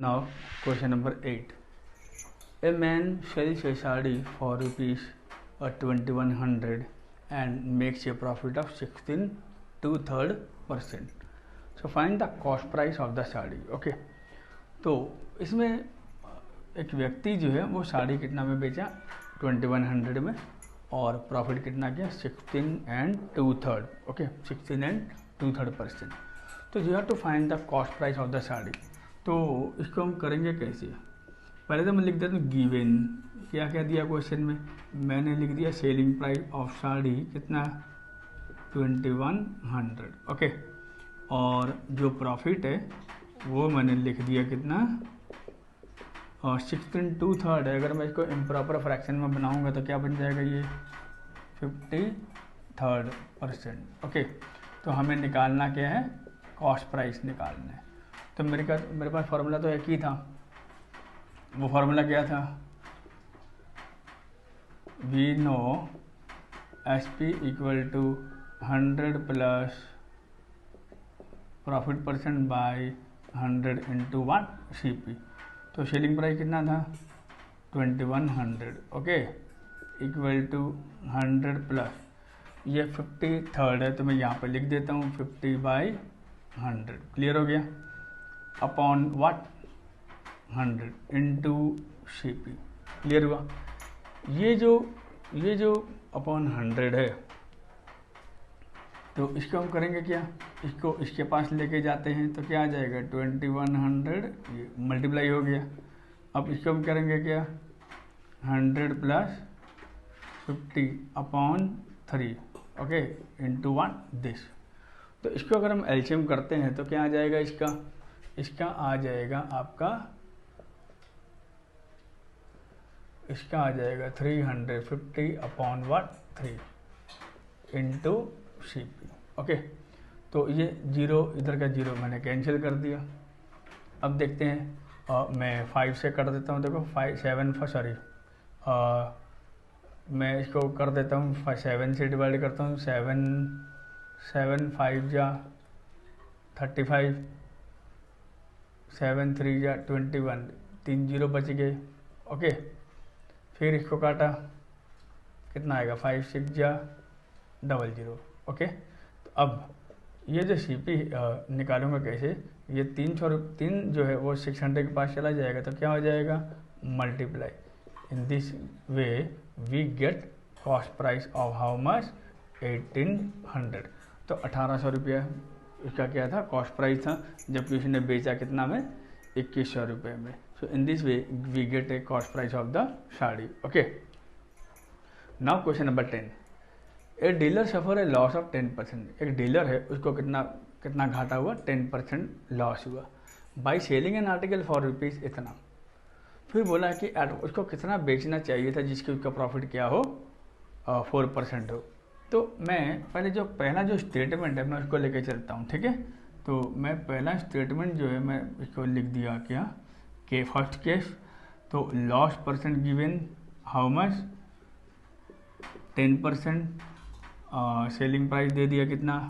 Now, question number 8. A man sells a sari for rupees 2100 and makes a profit of 16 2/3%. So find the cost price of the sari. Okay. तो इसमें एक व्यक्ति जो है वो साड़ी कितना में बेचा 2100 में और प्रॉफिट कितना किया 16 2/3. ओके 16 2/3%. तो you have to find the cost price of the sari. तो इसको हम करेंगे कैसे. पहले तो मैं लिख देता हूँ गिवन. क्या क्या दिया क्वेश्चन में. मैंने लिख दिया सेलिंग प्राइस ऑफ साड़ी कितना 2100. ओके. और जो प्रॉफिट है वो मैंने लिख दिया कितना और 16 2/3 है. अगर मैं इसको इम्प्रॉपर फ्रैक्शन में बनाऊंगा तो क्या बन जाएगा ये 53%. ओके. तो हमें निकालना क्या है कॉस्ट प्राइस निकालना है. तो मेरे पास फार्मूला तो एक ही था. वो फार्मूला क्या था. We know SP equal to 100 plus profit percent by 100 into 1 CP. तो सेलिंग प्राइस कितना था 2100. ओके इक्वल टू 100 प्लस ये 53 है तो मैं यहाँ पे लिख देता हूँ 50/100. क्लियर हो गया. Upon what 100 into CP. Clear हुआ. ये जो अपॉन 100 है तो इसको हम करेंगे क्या. इसको इसके पास लेके जाते हैं तो क्या आ जाएगा 2100 ये मल्टीप्लाई हो गया. अब इसको हम करेंगे क्या 100 प्लस 50/3 ओके इंटू 1 दिस. तो इसको अगर हम एलसीएम करते हैं तो क्या आ जाएगा इसका आ जाएगा आपका 350/3 इंटू CP. ओके. तो ये जीरो इधर का जीरो मैंने कैंसिल कर दिया. अब देखते हैं मैं 5 से कर देता हूँ. देखो 7 मैं इसको कर देता हूँ 7 से डिवाइड करता हूँ. 7 5 जा 35 7 3 जा 21 3 जीरो बच गए. ओके. फिर इसको काटा कितना आएगा 5 6 जा 00. ओके. तो अब ये जो CP निकालूंगा कैसे. ये 3 जो है वो 600 के पास चला जाएगा तो क्या हो जाएगा multiply. In this way we get cost price of how much 1800. तो 1800 रुपया इसका क्या था कॉस्ट प्राइस था जबकि उसने बेचा कितना में 2100 रुपये में. So in this way we get a cost price of the sari. Okay. Now question number 10. A dealer suffer a loss of 10%. एक डीलर है उसको कितना घाटा हुआ 10% लॉस हुआ by selling an article for rupees इतना. फिर बोला कि उसको कितना बेचना चाहिए था जिसकी उसका प्रॉफिट क्या हो 4% हो. तो मैं पहला जो स्टेटमेंट है मैं उसको लेके चलता हूँ. ठीक है. तो मैं पहला स्टेटमेंट जो है मैं इसको लिख दिया क्या कि फर्स्ट केस. तो loss percent given how much 10%. Selling price दे दिया कितना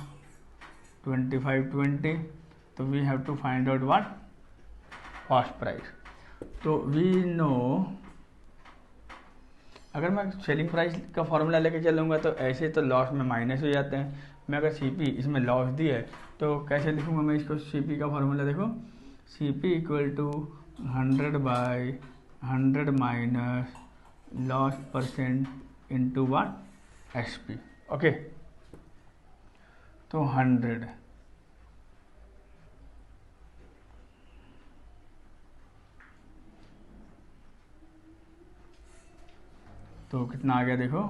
2520. तो we have to find out what cost price. तो वी नो अगर मैं सेलिंग प्राइस का फॉर्मूला लेके चलूँगा तो ऐसे तो लॉस में माइनस हो जाते हैं. मैं अगर CP इसमें लॉस दिया है तो कैसे लिखूँगा मैं इसको. CP का फॉर्मूला देखो CP equal to 100/100 minus loss percent into 1 SP. Okay. तो 100 तो कितना आ गया देखो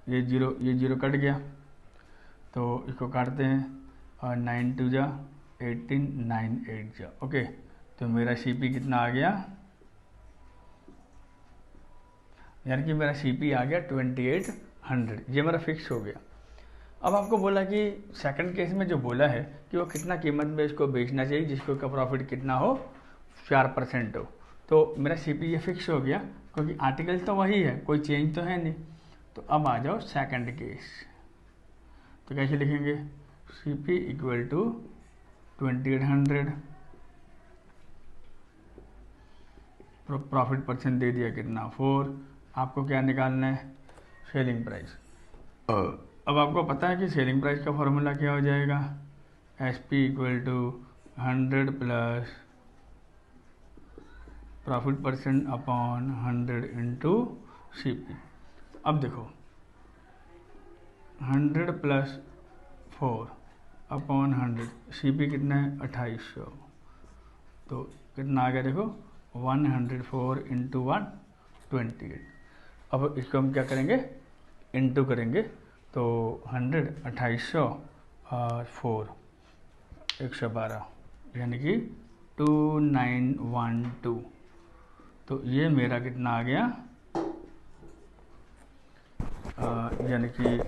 ये जीरो कट गया. तो इसको काटते हैं और 9 2 जा 18 9 8 जा. ओके. तो मेरा CP कितना आ गया यानी कि मेरा CP आ गया 2800. ये मेरा फिक्स हो गया. अब आपको बोला कि सेकंड केस में जो बोला है कि वो कितना कीमत में इसको बेचना चाहिए जिसको का प्रॉफिट कितना हो 4% हो. तो मेरा CP ये फिक्स हो गया क्योंकि आर्टिकल तो वही है कोई चेंज तो है नहीं. तो अब आ जाओ सेकंड केस. तो कैसे लिखेंगे CP equal to 2800, profit percent दे दिया कितना 4। आपको क्या निकालना है, सेलिंग प्राइस। अब आपको पता है कि सेलिंग प्राइस का फॉर्मूला क्या हो जाएगा, SP equal to 100 plus profit percent upon 100 into CP। अब देखो 100 प्लस 4 अपॉन 100, CP कितना है 2800, तो कितना आ गया देखो 104 इंटू 128। अब इसको हम क्या करेंगे, इंटू करेंगे, तो 100 2800 और 4 112 यानी कि 2912। तो ये मेरा कितना आ गया, यानी कि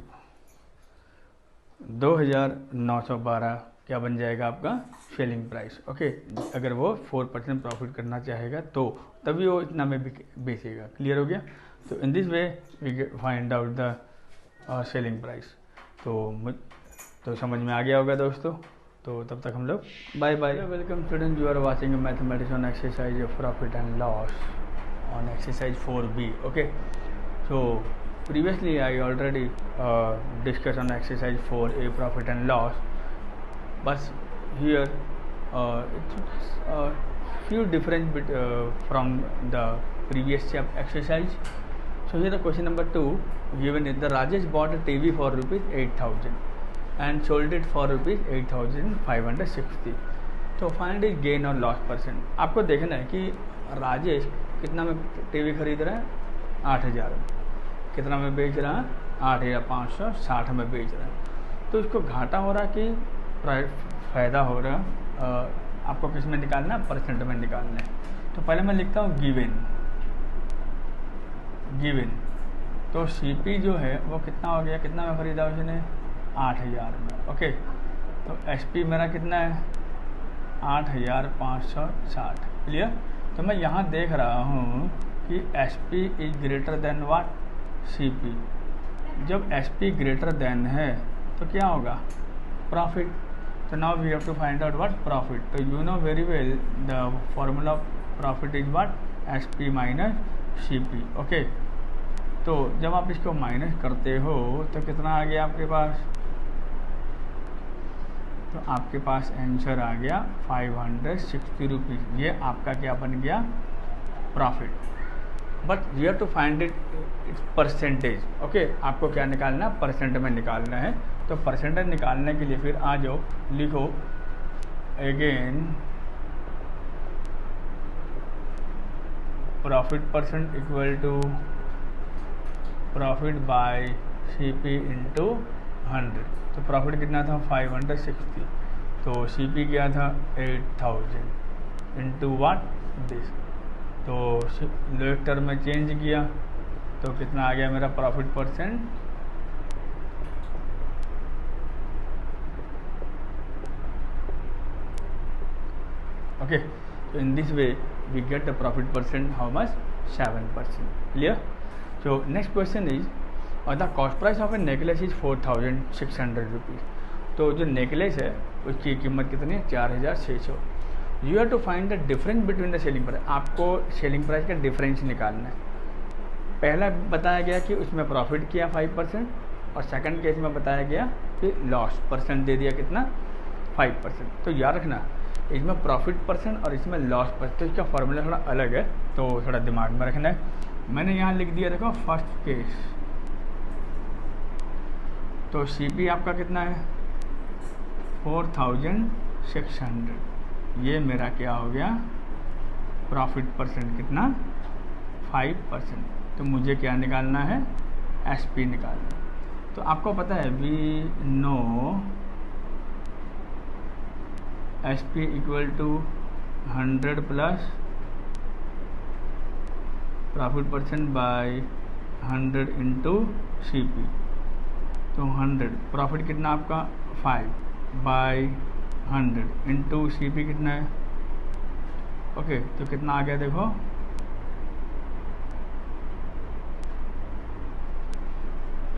2912 क्या बन जाएगा आपका सेलिंग प्राइस। ओके, अगर वो 4% प्रॉफिट करना चाहेगा तो तभी वो इतना में बेचेगा। क्लियर हो गया। तो in this way we find out the selling price. तो समझ में आ गया होगा दोस्तों। तो तब तक हम लोग bye bye. Welcome student, you are watching mathematics on exercise of profit and loss on exercise 4B। Okay, so previously I already discussed on exercise 4A profit and loss, but here it's few different from the previous exercise. So here the question number 2 given is the Rajesh bought a TV for rupees 8000 and sold it for rupees 8560. तो find is gain और loss percent. आपको देखना है कि राजेश कितना में TV खरीद रहा है 8000 में, कितना में बेच रहा है 8560 में बेच रहा है। तो इसको घाटा हो रहा कि फ़ायदा हो रहा, आपको किस में निकालना है, परसेंट में निकालना है। तो पहले मैं लिखता हूँ गिवन। तो CP जो है वो कितना हो गया, कितना में खरीदा उसने 8000 में। ओके, तो SP मेरा कितना है 8560। क्लियर। तो मैं यहाँ देख रहा हूँ कि SP is greater than what, CP। जब SP ग्रेटर देन है तो क्या होगा, प्रॉफिट। तो now we have to find out what profit. तो you know very well the formula profit is what SP minus CP। Okay, तो जब आप इसको माइनस करते हो तो कितना आ गया आपके पास, तो आपके पास आंसर आ गया 560 रुपीज़। ये आपका क्या बन गया, profit. But you have to find its percentage. Okay, आपको क्या निकालना, परसेंट में निकालना है। तो परसेंटेज निकालने के लिए फिर आ जाओ, लिखो again profit percent equal to profit by CP into 100। तो प्रॉफिट कितना था 560, तो CP क्या था 8000 इंटू वाट दिस। तो लोएस्ट टर्म में चेंज किया तो कितना आ गया मेरा प्रॉफिट परसेंट, ओके। तो in this way we get the profit percent how much, 7%। Clear. So next question is the cost price of a necklace is 4600 rupees. तो जो नेकलेस है उसकी कीमत कितनी है 4600। You have to find the difference between the selling price. आपको selling price का difference निकालना है। पहला बताया गया कि उसमें प्रॉफिट किया 5% और सेकंड केस में बताया गया कि लॉस परसेंट दे दिया कितना 5%। तो याद रखना इसमें प्रॉफिट परसेंट और इसमें लॉस परसेंट, तो इसका फॉर्मूला थोड़ा अलग है, तो थोड़ा दिमाग में रखना है। मैंने यहाँ लिख दिया देखो फर्स्ट केस। तो CP आपका कितना है 4600। ये मेरा क्या हो गया, प्रॉफिट परसेंट कितना 5%। तो मुझे क्या निकालना है, SP निकालना है। तो आपको पता है we know SP equal to 100 plus profit percent by 100 into CP। तो 100 प्रॉफिट कितना आपका 5 बाय 100 इंटू CP कितना है, ओके। तो कितना आ गया देखो,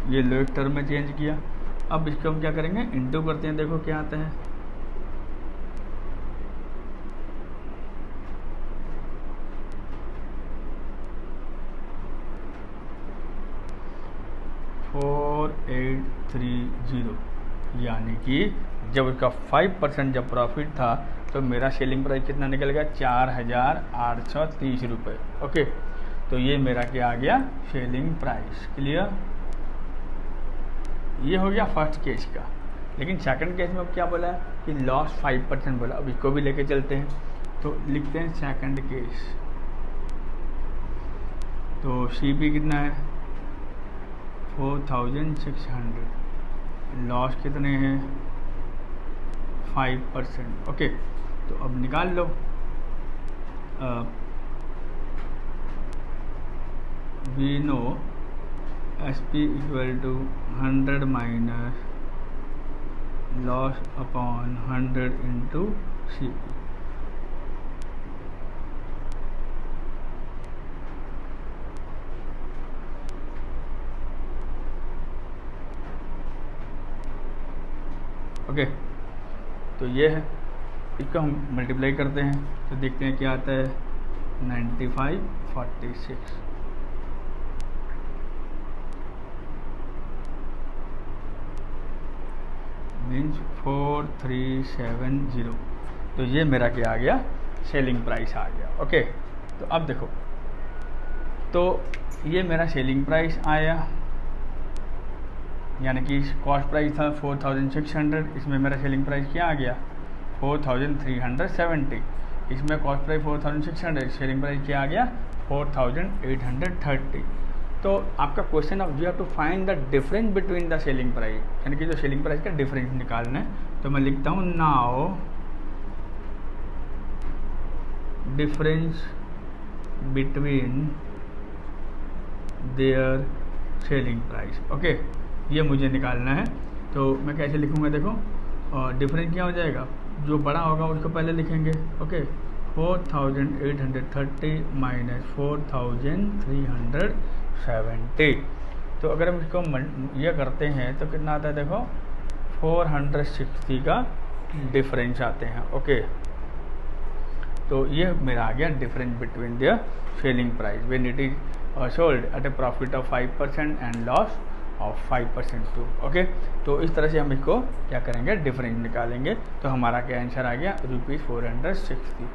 ये लोएस्ट टर्म में चेंज किया। अब इसको हम क्या करेंगे, इंटू करते हैं, देखो क्या आता है। यानी कि जब उसका 5% जब प्रॉफिट था तो मेरा सेलिंग प्राइस कितना निकल गया, 4,830 रुपये। ओके, तो ये मेरा क्या आ गया, सेलिंग प्राइस। क्लियर, ये हो गया फर्स्ट केस का। लेकिन सेकंड केस में अब क्या बोला है कि लॉस 5% बोला। अब इसको भी लेके चलते हैं, तो लिखते हैं सेकंड केस। तो सीपी कितना है, 4600, लॉस कितने हैं, 5%। ओके, तो अब निकाल लो। We know SP equal to 100 minus loss upon 100 into CP। Okay, तो ये है, इसको हम मल्टीप्लाई करते हैं तो देखते हैं क्या आता है, 9546 मीन्स 4370। तो ये मेरा क्या आ गया, सेलिंग प्राइस आ गया। ओके, तो अब देखो, तो ये मेरा सेलिंग प्राइस आया, यानी कि कॉस्ट प्राइस था 4600, इसमें मेरा सेलिंग प्राइस क्या आ गया, 4370। इसमें कॉस्ट प्राइस 4600, सेलिंग प्राइस क्या आ गया, 4830। तो आपका question of you have to find the difference between the selling price, यानी कि जो सेलिंग प्राइस का डिफरेंस निकालना है। तो मैं लिखता हूँ now difference between their selling price. Okay, ये मुझे निकालना है। तो मैं कैसे लिखूँगा, देखो, और डिफरेंस क्या हो जाएगा, जो बड़ा होगा उसको पहले लिखेंगे। Okay, 4830 minus 4370। तो अगर हम इसको ये करते हैं तो कितना आता है, देखो 460 का डिफरेंस आते हैं। ओके, तो ये मेरा आ गया difference between the selling price when it is sold at a profit of 5% and loss of 5% too. Okay, तो इस तरह से हम इसको क्या करेंगे, डिफरेंस निकालेंगे। तो हमारा क्या आंसर आ गया, ₹460।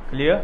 क्लियर।